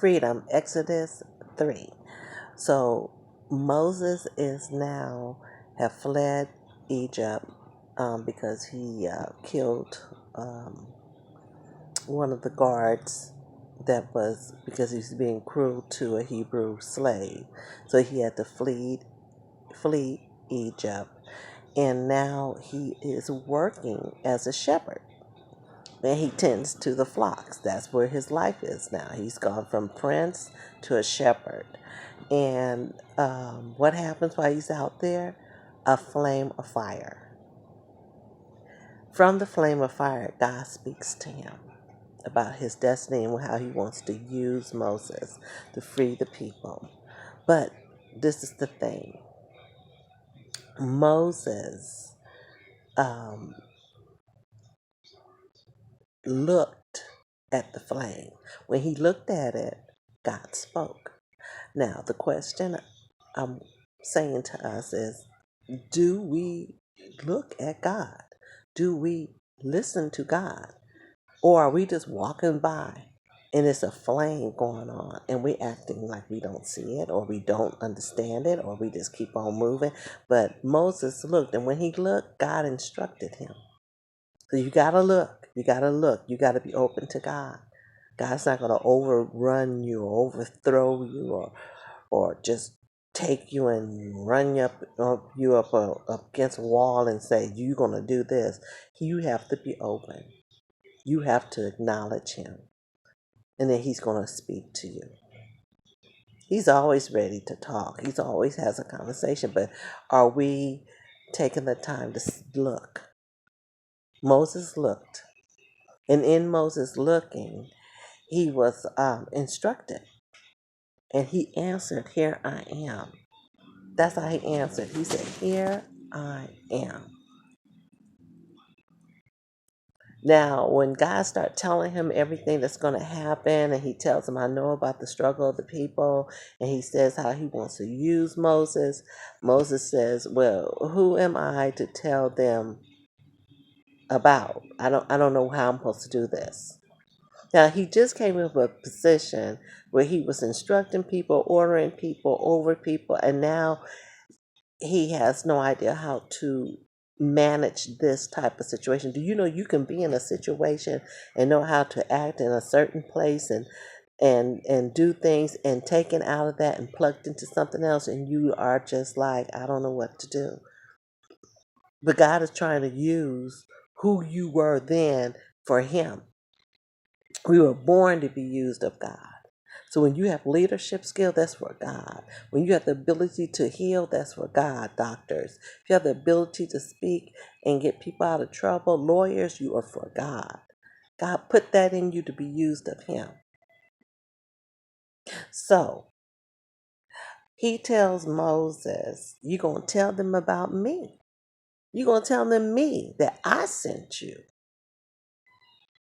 freedom, Exodus 3. So Moses is now have fled Egypt because he killed one of the guards that was because he's being cruel to a Hebrew slave. So he had to flee Egypt, and now he is working as a shepherd. And he tends to the flocks. That's where his life is now. He's gone from prince to a shepherd. And what happens while he's out there? A flame of fire. From the flame of fire, God speaks to him about his destiny and how he wants to use Moses to free the people. But this is the thing. Moses looked at the flame. When he looked at it, God spoke. Now, the question I'm saying to us is, do we look at God? Do we listen to God? Or are we just walking by and it's a flame going on and we acting like we don't see it or we don't understand it or we just keep on moving? But Moses looked, and when he looked, God instructed him. So you got to look. You got to look. You got to be open to God. God's not going to overrun you or overthrow you or just take you and run you up against a wall and say, you're going to do this. You have to be open. You have to acknowledge him. And then he's going to speak to you. He's always ready to talk. He always has a conversation. But are we taking the time to look? Moses looked. And in Moses looking, he was instructed. And he answered, "Here I am." That's how he answered. He said, "Here I am." Now, when God starts telling him everything that's going to happen, and he tells him, "I know about the struggle of the people," and he says how he wants to use Moses, Moses says, "Well, who am I to tell them about? I don't know how I'm supposed to do this." Now, he just came into a position where he was instructing people, ordering people, over people, and now he has no idea how to manage this type of situation. Do you know you can be in a situation and know how to act in a certain place and do things and taken out of that and plugged into something else, and you are just like, I don't know what to do. But God is trying to use who you were then for him. We were born to be used of God. So when you have leadership skill, that's for God. When you have the ability to heal, that's for God, doctors. If you have the ability to speak and get people out of trouble, lawyers, you are for God. God put that in you to be used of him. So he tells Moses, you're going to tell them about me. You're going to tell them me, that I sent you.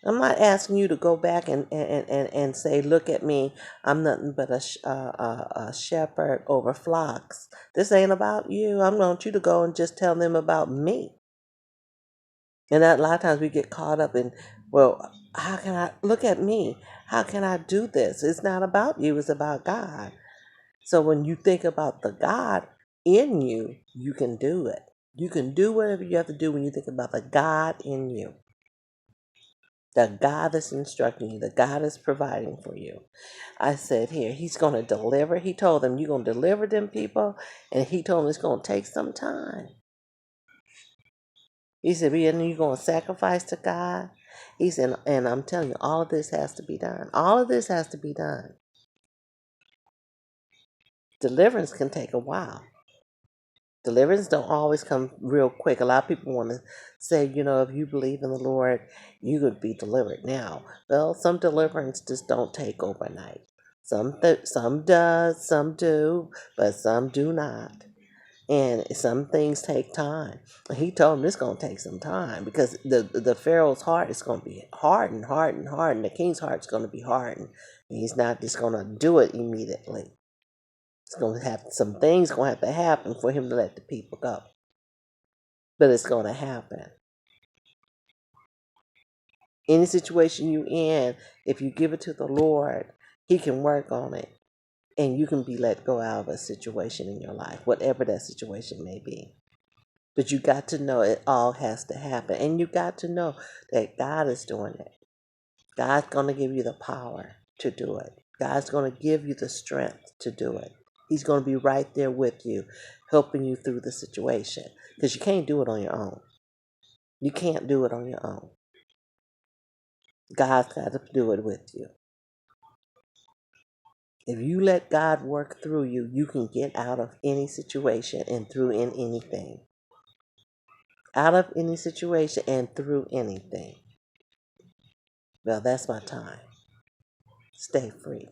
I'm not asking you to go back and say, look at me, I'm nothing but a shepherd over flocks. This ain't about you. I want you to go and just tell them about me. And a lot of times we get caught up in, well, how can I, look at me? How can I do this? It's not about you, it's about God. So when you think about the God in you, you can do it. You can do whatever you have to do when you think about the God in you. The God that's instructing you, the God is providing for you. I said here, he's going to deliver. He told them, you're going to deliver them people. And he told them it's going to take some time. He said, and you're going to sacrifice to God. He said, and I'm telling you, all of this has to be done. All of this has to be done. Deliverance can take a while. Deliverance don't always come real quick. A lot of people want to say, if you believe in the Lord, you could be delivered now. Well, some deliverance just don't take overnight. Some does, some do, but some do not. And some things take time. He told him it's going to take some time because the Pharaoh's heart is going to be hardened. The king's heart is going to be hardened. And he's not just going to do it immediately. It's going to have some things going to have to happen for him to let the people go. But it's going to happen. Any situation you in, if you give it to the Lord, He can work on it, and you can be let go out of a situation in your life, whatever that situation may be. But you got to know it all has to happen. And you got to know that God is doing it. God's going to give you the power to do it. God's going to give you the strength to do it. He's going to be right there with you, helping you through the situation. Because you can't do it on your own. You can't do it on your own. God's got to do it with you. If you let God work through you, you can get out of any situation and through in anything. Out of any situation and through anything. Well, that's my time. Stay free.